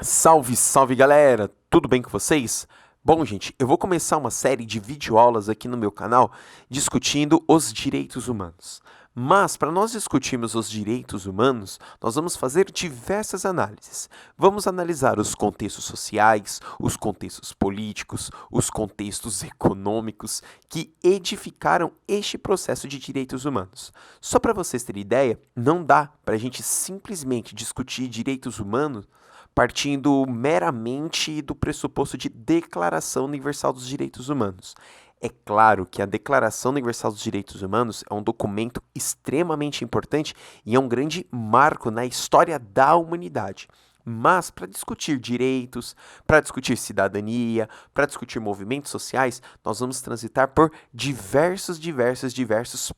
Salve, salve galera! Tudo bem com vocês? Bom, gente, eu vou começar uma série de videoaulas aqui no meu canal discutindo os direitos humanos. Mas, para nós discutirmos os direitos humanos, nós vamos fazer diversas análises. Vamos analisar os contextos sociais, os contextos políticos, os contextos econômicos que edificaram este processo de direitos humanos. Só para vocês terem ideia, não dá para a gente simplesmente discutir direitos humanos partindo meramente do pressuposto de Declaração Universal dos Direitos Humanos. É claro que a Declaração Universal dos Direitos Humanos é um documento extremamente importante e é um grande marco na história da humanidade. Mas para discutir direitos, para discutir cidadania, para discutir movimentos sociais, nós vamos transitar por diversos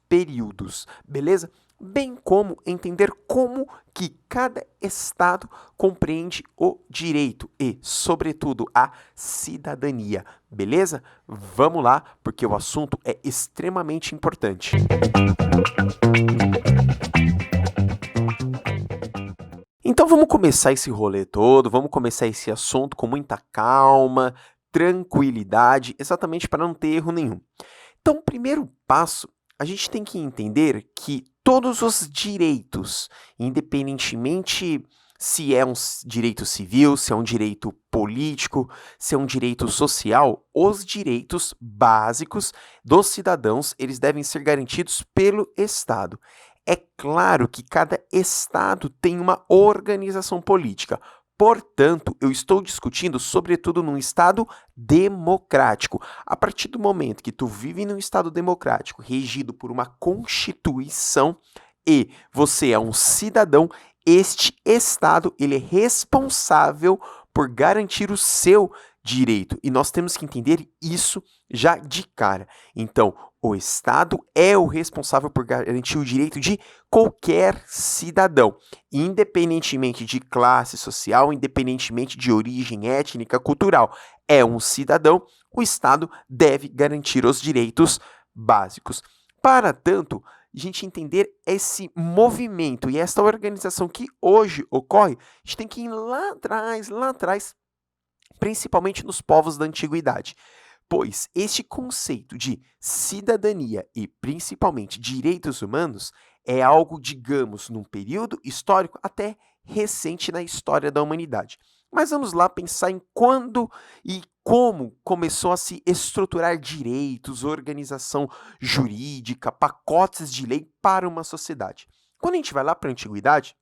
períodos, beleza? Bem como entender como que cada estado compreende o direito e, sobretudo, a cidadania. Beleza? Vamos lá, porque o assunto é extremamente importante. Então vamos começar esse rolê todo, vamos começar esse assunto com muita calma, tranquilidade, exatamente para não ter erro nenhum. Então, o primeiro passo, a gente tem que entender que todos os direitos, independentemente se é um direito civil, se é um direito político, se é um direito social, os direitos básicos dos cidadãos, eles devem ser garantidos pelo Estado. É claro que cada estado tem uma organização política. Portanto, eu estou discutindo, sobretudo, num Estado democrático. A partir do momento que tu vive num Estado democrático, regido por uma Constituição, e você é um cidadão, este Estado ele é responsável por garantir o seu direito. E nós temos que entender isso já de cara. Então, o Estado é o responsável por garantir o direito de qualquer cidadão, independentemente de classe social, independentemente de origem étnica, cultural. É um cidadão, o Estado deve garantir os direitos básicos. Para tanto, a gente entender esse movimento e essa organização que hoje ocorre, a gente tem que ir lá atrás, principalmente nos povos da antiguidade. Pois este conceito de cidadania e principalmente direitos humanos é algo, digamos, num período histórico até recente na história da humanidade. Mas vamos lá pensar em quando e como começou a se estruturar direitos, organização jurídica, pacotes de lei para uma sociedade. Quando a gente vai lá para a antiguidade,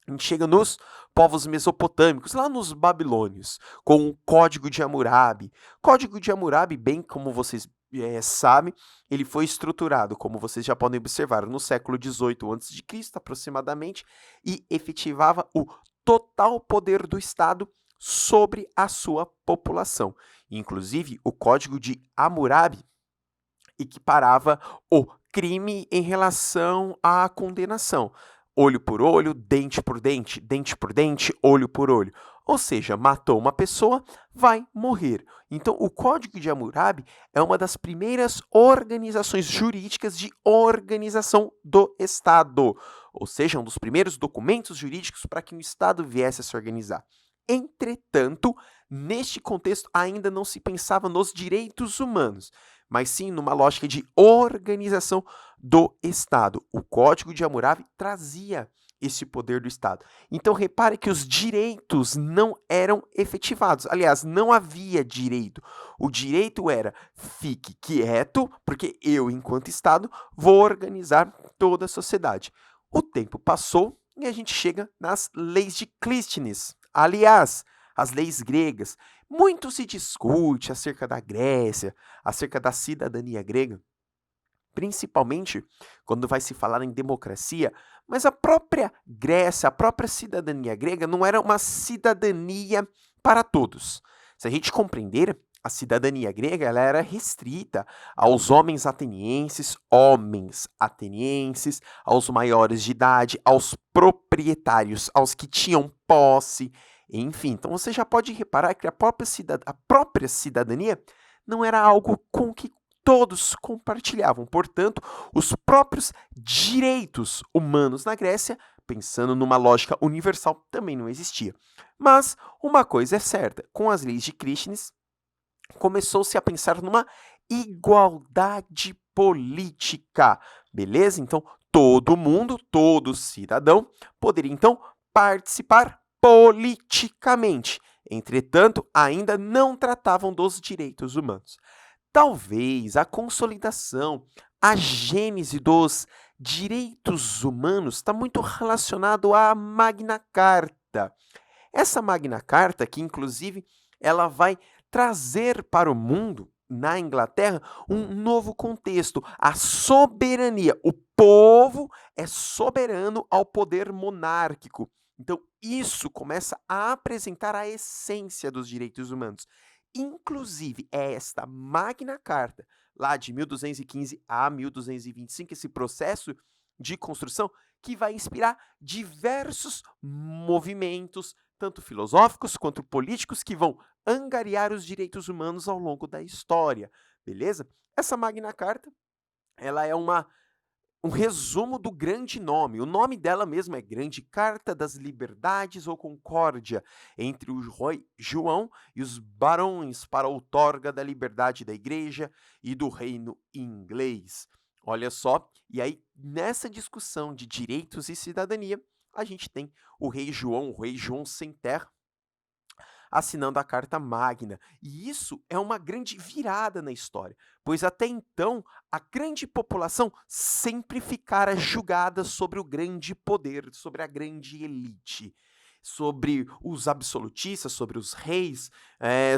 a gente chega nos povos mesopotâmicos, lá nos babilônios, com o Código de Hammurabi. Código de Hammurabi, bem como vocês sabem, ele foi estruturado, como vocês já podem observar, no século XVIII a.C., aproximadamente, e efetivava o total poder do Estado sobre a sua população. Inclusive, o Código de Hammurabi equiparava o crime em relação à condenação. Olho por olho, dente por dente, olho por olho. Ou seja, matou uma pessoa, vai morrer. Então, o Código de Hammurabi é uma das primeiras organizações jurídicas de organização do Estado. Ou seja, um dos primeiros documentos jurídicos para que um Estado viesse a se organizar. Entretanto, neste contexto ainda não se pensava nos direitos humanos, mas sim numa lógica de organização do Estado. O Código de Hammurabi trazia esse poder do Estado. Então repare que os direitos não eram efetivados. Aliás, não havia direito. O direito era fique quieto, porque eu, enquanto Estado, vou organizar toda a sociedade. O tempo passou e a gente chega nas leis de Clístenes. Aliás, as leis gregas. Muito se discute acerca da Grécia, acerca da cidadania grega, principalmente quando vai se falar em democracia, mas a própria Grécia, a própria cidadania grega não era uma cidadania para todos. Se a gente compreender, a cidadania grega ela era restrita aos homens atenienses, aos maiores de idade, aos proprietários, aos que tinham posse, enfim. Então você já pode reparar que a própria cidadania não era algo com que todos compartilhavam. Portanto, os próprios direitos humanos na Grécia Pensando numa lógica universal, também não existia. Mas uma coisa é certa, com as leis de Clístenes, começou-se a pensar numa igualdade política, beleza? Então, todo mundo, todo cidadão, poderia então participar politicamente. Entretanto, ainda não tratavam dos direitos humanos. Talvez a consolidação, a gênese dos direitos humanos está muito relacionado à Magna Carta. Essa Magna Carta, que inclusive ela vai trazer para o mundo, na Inglaterra, um novo contexto, a soberania. O povo é soberano ao poder monárquico. Então, isso começa a apresentar a essência dos direitos humanos. Inclusive, é esta Magna Carta, lá de 1215 a 1225, esse processo de construção, que vai inspirar diversos movimentos, tanto filosóficos quanto políticos, que vão angariar os direitos humanos ao longo da história, beleza? Essa Magna Carta, ela é um resumo do grande nome. O nome dela mesmo é Grande Carta das Liberdades ou Concórdia entre o rei João e os barões para a outorga da liberdade da igreja e do reino inglês. Olha só, e aí nessa discussão de direitos e cidadania, a gente tem o rei João sem terra, assinando a Carta Magna. E isso é uma grande virada na história, pois até então a grande população sempre ficara julgada sobre o grande poder, sobre a grande elite, sobre os absolutistas, sobre os reis,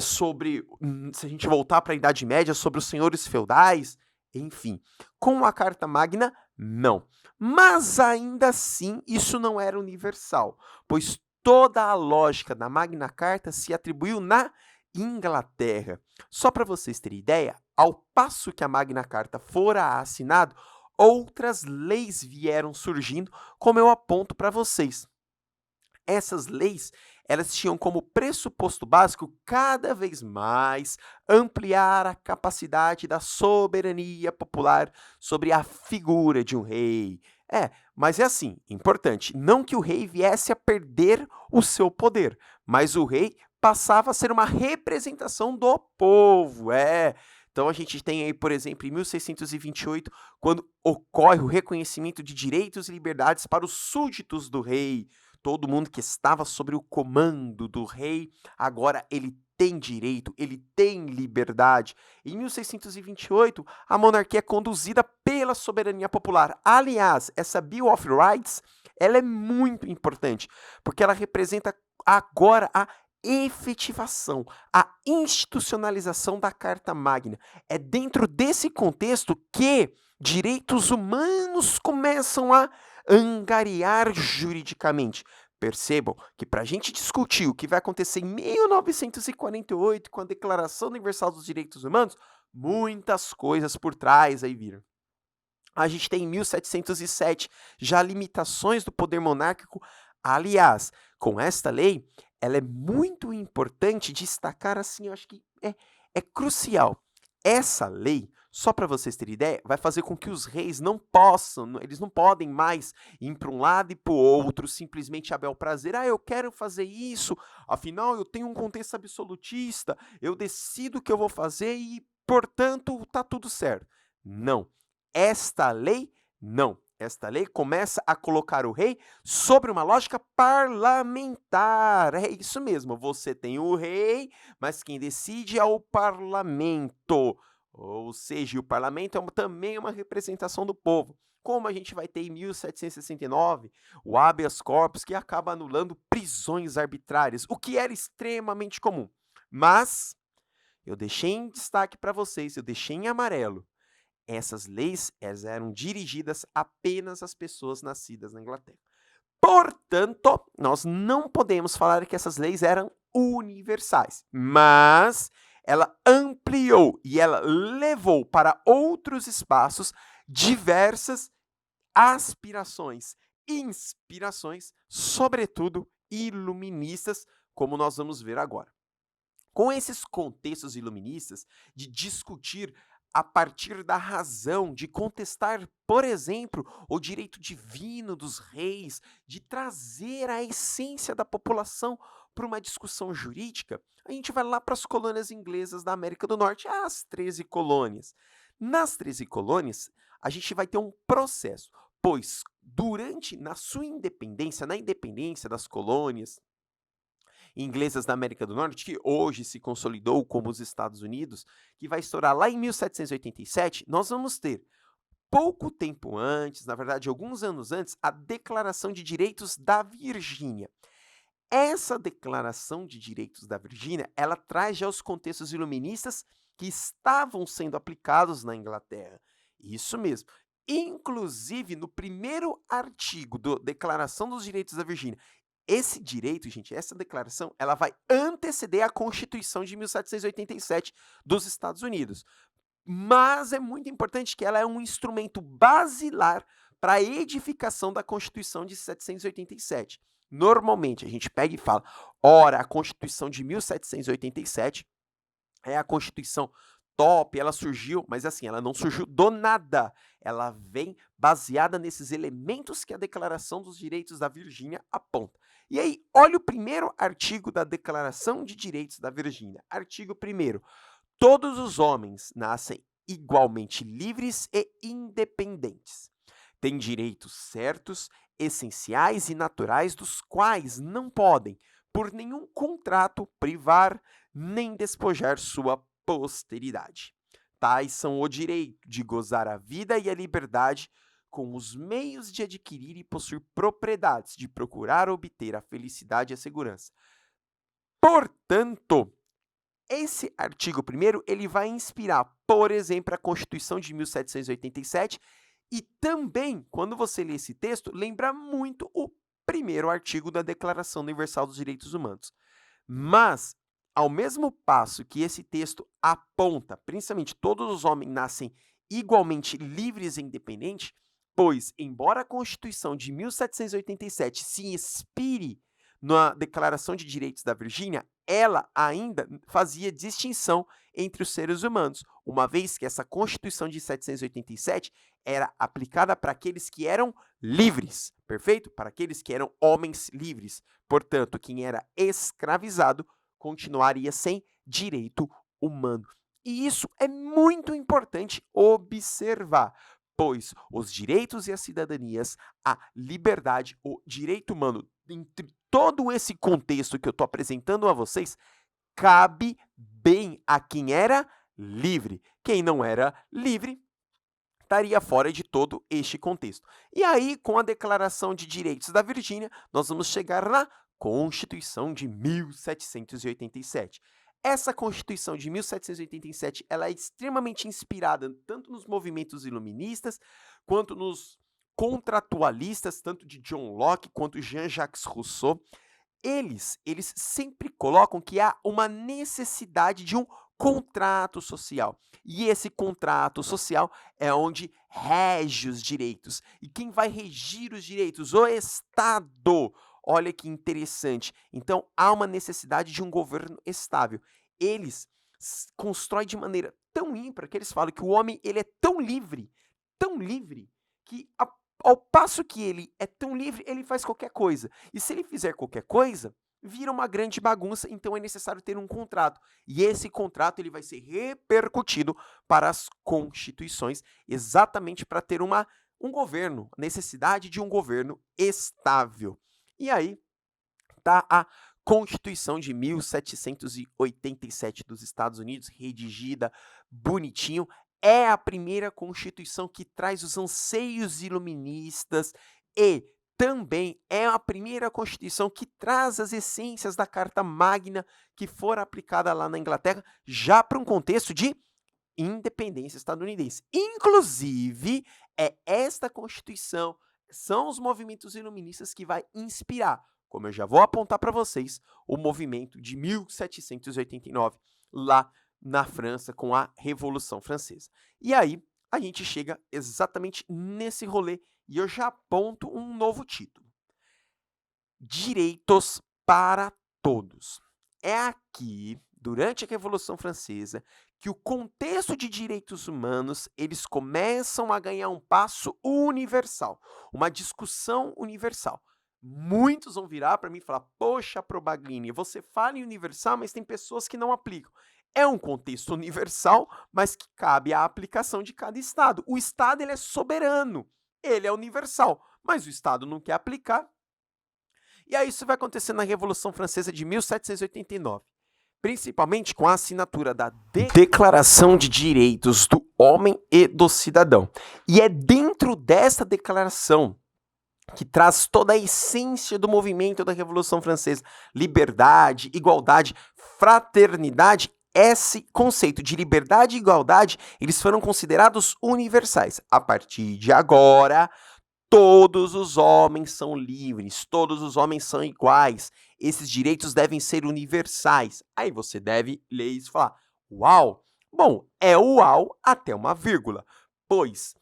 sobre, se a gente voltar para a Idade Média, sobre os senhores feudais, enfim. Com a Carta Magna, não. Mas ainda assim, isso não era universal, pois toda a lógica da Magna Carta se atribuiu na Inglaterra. Só para vocês terem ideia, ao passo que a Magna Carta fora assinada, outras leis vieram surgindo, como eu aponto para vocês. Essas leis, elas tinham como pressuposto básico cada vez mais ampliar a capacidade da soberania popular sobre a figura de um rei. Mas é assim, importante, não que o rei viesse a perder o seu poder, mas o rei passava a ser uma representação do povo. Então a gente tem aí, por exemplo, em 1628, quando ocorre o reconhecimento de direitos e liberdades para os súditos do rei. Todo mundo que estava sobre o comando do rei, agora ele tem direito, ele tem liberdade. Em 1628, a monarquia é conduzida pela soberania popular. Aliás, essa Bill of Rights, ela é muito importante, porque ela representa agora a efetivação, a institucionalização da Carta Magna. É dentro desse contexto que direitos humanos começam a angariar juridicamente. Percebam que para a gente discutir o que vai acontecer em 1948 com a Declaração Universal dos Direitos Humanos, muitas coisas por trás aí viram. A gente tem em 1707 já limitações do poder monárquico. Aliás, com esta lei, ela é muito importante destacar assim, eu acho que é crucial. Essa lei, só para vocês terem ideia, vai fazer com que os reis eles não podem mais ir para um lado e para o outro, simplesmente a bel prazer. Eu quero fazer isso, afinal eu tenho um contexto absolutista, eu decido o que eu vou fazer e, portanto, tá tudo certo. Não. Esta lei, não. Esta lei começa a colocar o rei sobre uma lógica parlamentar. É isso mesmo, você tem o rei, mas quem decide é o parlamento. Ou seja, o parlamento também uma representação do povo. Como a gente vai ter em 1769, o habeas corpus, que acaba anulando prisões arbitrárias, o que era extremamente comum. Mas eu deixei em destaque para vocês, eu deixei em amarelo. Essas leis eram dirigidas apenas às pessoas nascidas na Inglaterra. Portanto, nós não podemos falar que essas leis eram universais, mas ela ampliou e ela levou para outros espaços diversas aspirações, inspirações, sobretudo iluministas, como nós vamos ver agora. Com esses contextos iluministas de discutir a partir da razão, de contestar, por exemplo, o direito divino dos reis, de trazer a essência da população para uma discussão jurídica, a gente vai lá para as colônias inglesas da América do Norte, as 13 colônias. Nas 13 colônias, a gente vai ter um processo, pois na sua independência, na independência das colônias inglesas da América do Norte, que hoje se consolidou como os Estados Unidos, que vai estourar lá em 1787, nós vamos ter, pouco tempo antes, na verdade alguns anos antes, a Declaração de Direitos da Virgínia. Essa Declaração de Direitos da Virgínia, ela traz já os contextos iluministas que estavam sendo aplicados na Inglaterra. Isso mesmo. Inclusive, no primeiro artigo da Declaração dos Direitos da Virgínia, esse direito, gente, essa declaração, ela vai anteceder a Constituição de 1787 dos Estados Unidos. Mas é muito importante que ela é um instrumento basilar para a edificação da Constituição de 1787. Normalmente, a gente pega e fala, ora, a Constituição de 1787 é a Constituição top, ela surgiu, mas assim, ela não surgiu do nada. Ela vem baseada nesses elementos que a Declaração dos Direitos da Virgínia aponta. E aí, olha o primeiro artigo da Declaração de Direitos da Virgínia. Artigo 1º. Todos os homens nascem igualmente livres e independentes. Têm direitos certos, essenciais e naturais dos quais não podem, por nenhum contrato, privar nem despojar sua posteridade. Tais são o direito de gozar a vida e a liberdade com os meios de adquirir e possuir propriedades, de procurar obter a felicidade e a segurança. Portanto, esse artigo 1º, ele vai inspirar, por exemplo, a Constituição de 1787 e também, quando você lê esse texto, lembra muito o primeiro artigo da Declaração Universal dos Direitos Humanos. Mas, ao mesmo passo que esse texto aponta, principalmente todos os homens nascem igualmente livres e independentes, pois, embora a Constituição de 1787 se inspire na Declaração de Direitos da Virgínia, ela ainda fazia distinção entre os seres humanos, uma vez que essa Constituição de 1787 era aplicada para aqueles que eram livres, perfeito? Para aqueles que eram homens livres. Portanto, quem era escravizado continuaria sem direito humano. E isso é muito importante observar, pois os direitos e as cidadanias, a liberdade, o direito humano, entre todo esse contexto que eu estou apresentando a vocês, cabe bem a quem era livre. Quem não era livre estaria fora de todo este contexto. E aí, com a Declaração de Direitos da Virgínia, nós vamos chegar na Constituição de 1787. Essa Constituição de 1787, ela é extremamente inspirada tanto nos movimentos iluministas, quanto nos contratualistas, tanto de John Locke quanto Jean-Jacques Rousseau. Eles sempre colocam que há uma necessidade de um contrato social. E esse contrato social é onde rege os direitos. E quem vai regir os direitos? O Estado. Olha que interessante. Então, há uma necessidade de um governo estável. Eles constroem de maneira tão ímpar que eles falam que o homem ele é tão livre, que ao passo que ele é tão livre, ele faz qualquer coisa. E se ele fizer qualquer coisa, vira uma grande bagunça, então é necessário ter um contrato. E esse contrato ele vai ser repercutido para as constituições, exatamente para ter um governo, necessidade de um governo estável. E aí está a Constituição de 1787 dos Estados Unidos, redigida, bonitinho. É a primeira Constituição que traz os anseios iluministas e também é a primeira Constituição que traz as essências da Carta Magna que for aplicada lá na Inglaterra, já para um contexto de independência estadunidense. Inclusive, é esta Constituição, são os movimentos iluministas que vai inspirar, como eu já vou apontar para vocês, o movimento de 1789, lá na França, com a Revolução Francesa. E aí, a gente chega exatamente nesse rolê e eu já aponto um novo título. Direitos para todos. É aqui, durante a Revolução Francesa, que o contexto de direitos humanos, eles começam a ganhar um passo universal, uma discussão universal. Muitos vão virar para mim e falar: "Poxa, Probaglini, você fala em universal, mas tem pessoas que não aplicam". É um contexto universal, mas que cabe à aplicação de cada estado. O estado ele é soberano, ele é universal, mas o estado não quer aplicar. E aí isso vai acontecer na Revolução Francesa de 1789. Principalmente com a assinatura da Declaração de Direitos do Homem e do Cidadão. E é dentro dessa declaração que traz toda a essência do movimento da Revolução Francesa: liberdade, igualdade, fraternidade. Esse conceito de liberdade e igualdade, eles foram considerados universais. A partir de agora, todos os homens são livres, todos os homens são iguais. Esses direitos devem ser universais. Aí você deve ler isso e falar: uau! Bom, é uau até uma vírgula, pois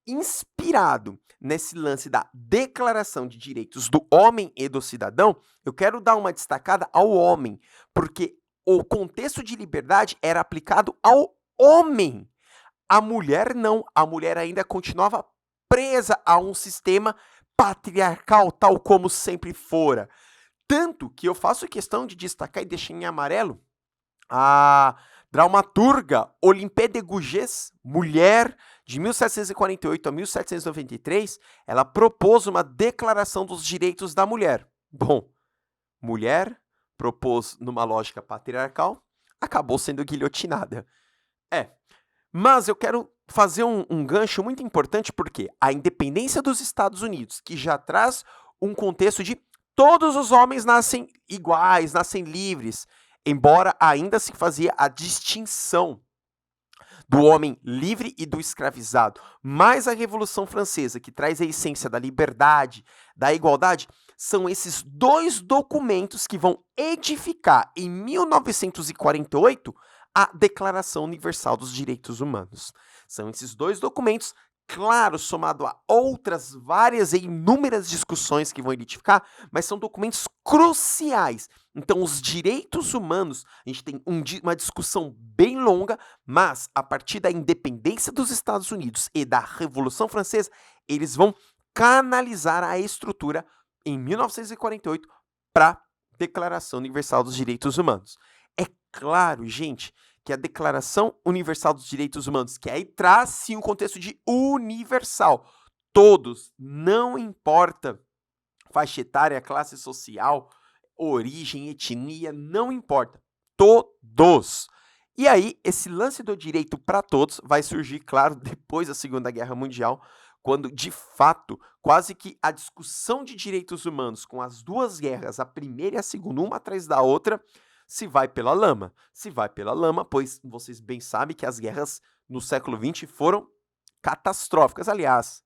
inspirado nesse lance da Declaração de Direitos do Homem e do Cidadão, eu quero dar uma destacada ao homem, porque o contexto de liberdade era aplicado ao homem. A mulher não, a mulher ainda continuava presa a um sistema patriarcal, tal como sempre fora. Tanto que eu faço questão de destacar e deixar em amarelo a dramaturga Olympe de Gouges, mulher, de 1748 a 1793, ela propôs uma declaração dos direitos da mulher. Bom, mulher propôs numa lógica patriarcal, acabou sendo guilhotinada. Mas eu quero fazer um gancho muito importante, porque a independência dos Estados Unidos, que já traz um contexto de todos os homens nascem iguais, nascem livres, embora ainda se fazia a distinção do homem livre e do escravizado. Mas a Revolução Francesa, que traz a essência da liberdade, da igualdade, são esses dois documentos que vão edificar, em 1948, a Declaração Universal dos Direitos Humanos. São esses dois documentos, claro, somado a outras várias e inúmeras discussões que vão edificar, mas são documentos cruciais. Então, os direitos humanos, a gente tem uma discussão bem longa, mas a partir da independência dos Estados Unidos e da Revolução Francesa, eles vão canalizar a estrutura em 1948 para a Declaração Universal dos Direitos Humanos. É claro, gente, que a Declaração Universal dos Direitos Humanos, que aí traz sim um contexto de universal. Todos, não importa faixa etária, classe social, origem, etnia, não importa. Todos. E aí, esse lance do direito para todos vai surgir, claro, depois da Segunda Guerra Mundial, quando, de fato, quase que a discussão de direitos humanos com as duas guerras, a primeira e a segunda, uma atrás da outra, se vai pela lama. Se vai pela lama, pois vocês bem sabem que as guerras no século XX foram catastróficas. Aliás,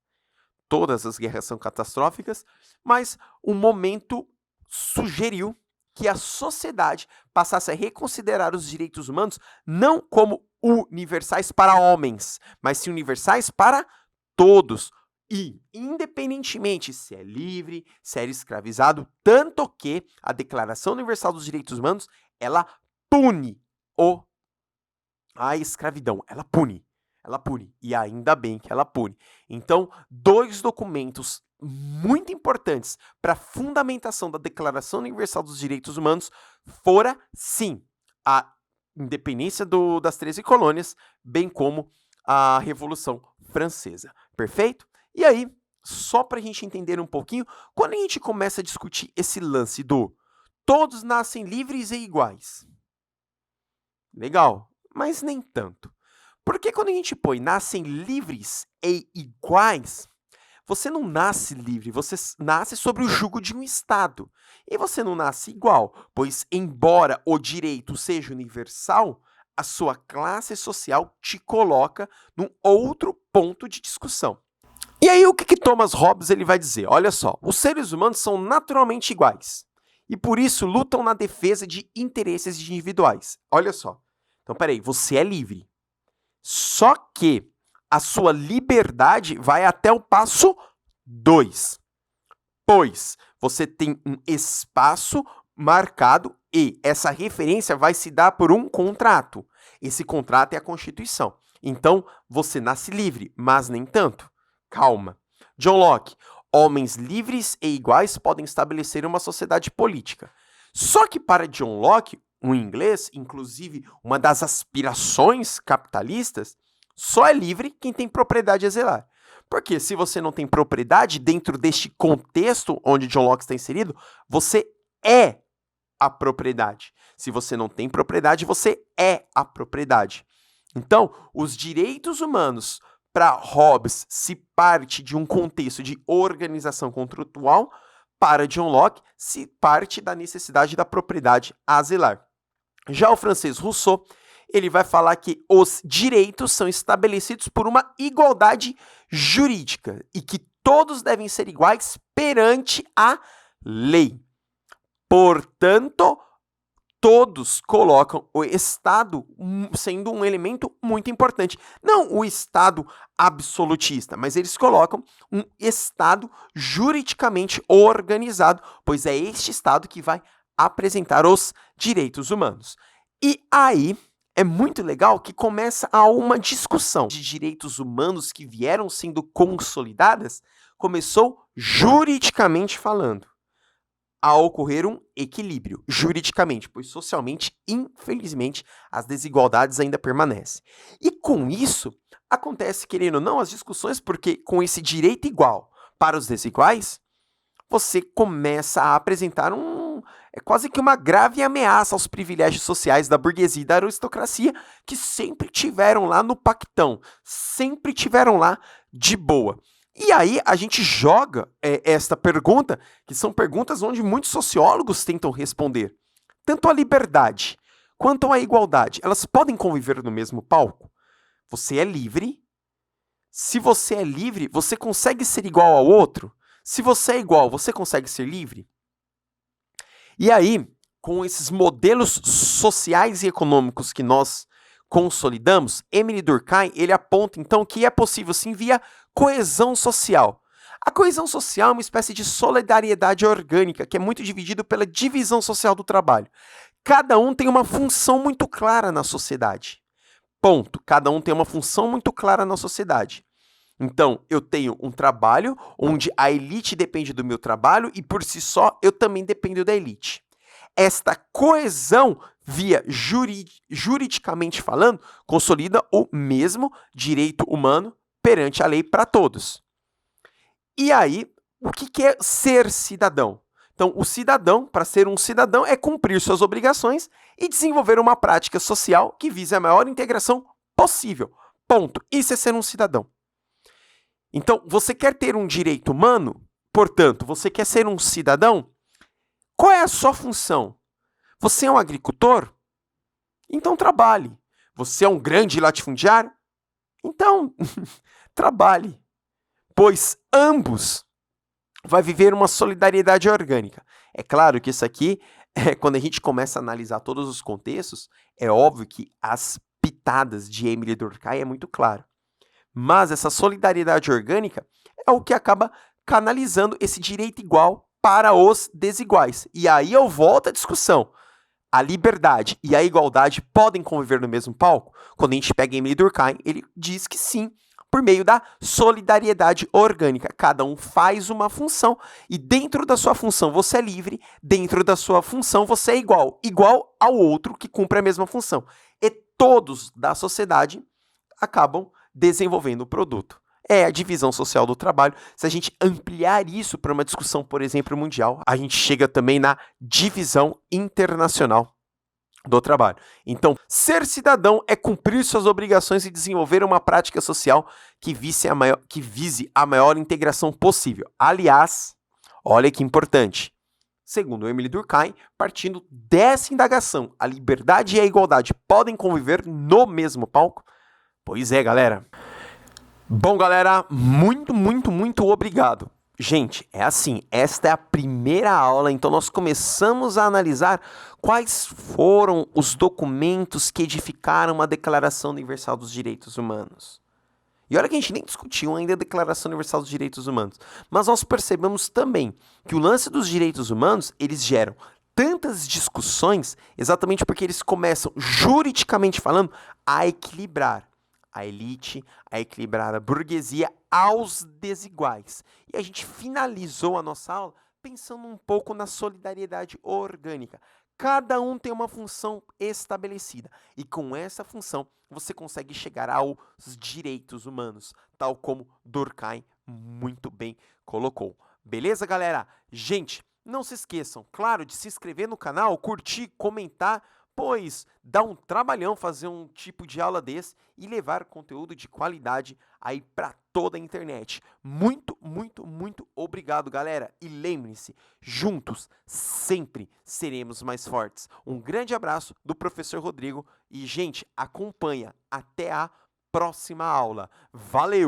todas as guerras são catastróficas, mas o momento sugeriu que a sociedade passasse a reconsiderar os direitos humanos não como universais para homens, mas sim universais para todos. E, independentemente se é livre, se é escravizado, tanto que a Declaração Universal dos Direitos Humanos, ela pune a escravidão. Ela pune. E ainda bem que ela pune. Então, dois documentos muito importantes para a fundamentação da Declaração Universal dos Direitos Humanos fora, sim, a independência das 13 colônias, bem como a Revolução Francesa. Perfeito? E aí, só para a gente entender um pouquinho, quando a gente começa a discutir esse lance do todos nascem livres e iguais. Legal, mas nem tanto. Porque quando a gente põe nascem livres e iguais, você não nasce livre, você nasce sob o jugo de um Estado. E você não nasce igual, pois embora o direito seja universal, a sua classe social te coloca num outro ponto de discussão. E aí o que Thomas Hobbes ele vai dizer? Olha só, os seres humanos são naturalmente iguais e por isso lutam na defesa de interesses individuais. Olha só, então peraí, você é livre, só que a sua liberdade vai até o passo 2, pois você tem um espaço marcado E essa referência vai se dar por um contrato. Esse contrato é a Constituição. Então, você nasce livre, mas nem tanto. Calma. John Locke. Homens livres e iguais podem estabelecer uma sociedade política. Só que para John Locke, um inglês, inclusive uma das aspirações capitalistas, só é livre quem tem propriedade a zelar. Porque se você não tem propriedade dentro deste contexto onde John Locke está inserido, você é a propriedade. Se você não tem propriedade, você é a propriedade. Então, os direitos humanos para Hobbes se parte de um contexto de organização contratual, para John Locke se parte da necessidade da propriedade a zelar. Já o francês Rousseau, ele vai falar que os direitos são estabelecidos por uma igualdade jurídica e que todos devem ser iguais perante a lei. Portanto, todos colocam o Estado sendo um elemento muito importante. Não o Estado absolutista, mas eles colocam um Estado juridicamente organizado, pois é este Estado que vai apresentar os direitos humanos. E aí é muito legal que começa a uma discussão de direitos humanos que vieram sendo consolidadas, começou juridicamente falando a ocorrer um equilíbrio juridicamente, pois socialmente, infelizmente, as desigualdades ainda permanecem. E com isso, acontece, querendo ou não, as discussões, porque com esse direito igual para os desiguais, você começa a apresentar quase que uma grave ameaça aos privilégios sociais da burguesia e da aristocracia, que sempre tiveram lá no pactão, sempre tiveram lá de boa. E aí a gente joga esta pergunta, que são perguntas onde muitos sociólogos tentam responder. Tanto a liberdade quanto a igualdade, elas podem conviver no mesmo palco? Você é livre. Se você é livre, você consegue ser igual ao outro? Se você é igual, você consegue ser livre? E aí, com esses modelos sociais e econômicos que nós consolidamos, Émile Durkheim, ele aponta então que é possível sim via coesão social. A coesão social é uma espécie de solidariedade orgânica, que é muito dividido pela divisão social do trabalho. Cada um tem uma função muito clara na sociedade. Ponto. Cada um tem uma função muito clara na sociedade. Então, eu tenho um trabalho onde a elite depende do meu trabalho e, por si só, eu também dependo da elite. Esta coesão, via juridicamente falando, consolida o mesmo direito humano perante a lei para todos. E aí, o que é ser cidadão? Então, o cidadão, para ser um cidadão, é cumprir suas obrigações e desenvolver uma prática social que vise a maior integração possível. Ponto. Isso é ser um cidadão. Então, você quer ter um direito humano? Portanto, você quer ser um cidadão? Qual é a sua função? Você é um agricultor? Então trabalhe. Você é um grande latifundiário? Então, trabalhe. Pois ambos vai viver uma solidariedade orgânica. É claro que isso aqui, quando a gente começa a analisar todos os contextos, é óbvio que as pitadas de Émile Durkheim é muito claro. Mas essa solidariedade orgânica é o que acaba canalizando esse direito igual para os desiguais. E aí eu volto à discussão. A liberdade e a igualdade podem conviver no mesmo palco? Quando a gente pega Émile Durkheim, ele diz que sim, por meio da solidariedade orgânica. Cada um faz uma função e dentro da sua função você é livre, dentro da sua função você é igual ao outro que cumpre a mesma função. E todos da sociedade acabam desenvolvendo o produto. É a divisão social do trabalho. Se a gente ampliar isso para uma discussão, por exemplo, mundial, a gente chega também na divisão internacional do trabalho. Então, ser cidadão é cumprir suas obrigações e desenvolver uma prática social que vise a maior integração possível. Aliás, olha que importante. Segundo Émile Durkheim, partindo dessa indagação, a liberdade e a igualdade podem conviver no mesmo palco? Pois é, galera. Bom, galera, muito obrigado. Gente, é assim, esta é a primeira aula, então nós começamos a analisar quais foram os documentos que edificaram a Declaração Universal dos Direitos Humanos. E olha que a gente nem discutiu ainda a Declaração Universal dos Direitos Humanos, mas nós percebemos também que o lance dos direitos humanos, eles geram tantas discussões exatamente porque eles começam, juridicamente falando, a equilibrar a elite, a equilibrar a burguesia aos desiguais. E a gente finalizou a nossa aula pensando um pouco na solidariedade orgânica. Cada um tem uma função estabelecida e com essa função você consegue chegar aos direitos humanos, tal como Durkheim muito bem colocou. Beleza, galera? Gente, não se esqueçam, claro, de se inscrever no canal, curtir, comentar, pois dá um trabalhão fazer um tipo de aula desse e levar conteúdo de qualidade aí para toda a internet. Muito, muito, muito obrigado, galera. E lembre-se, juntos sempre seremos mais fortes. Um grande abraço do professor Rodrigo e, gente, acompanha até a próxima aula. Valeu!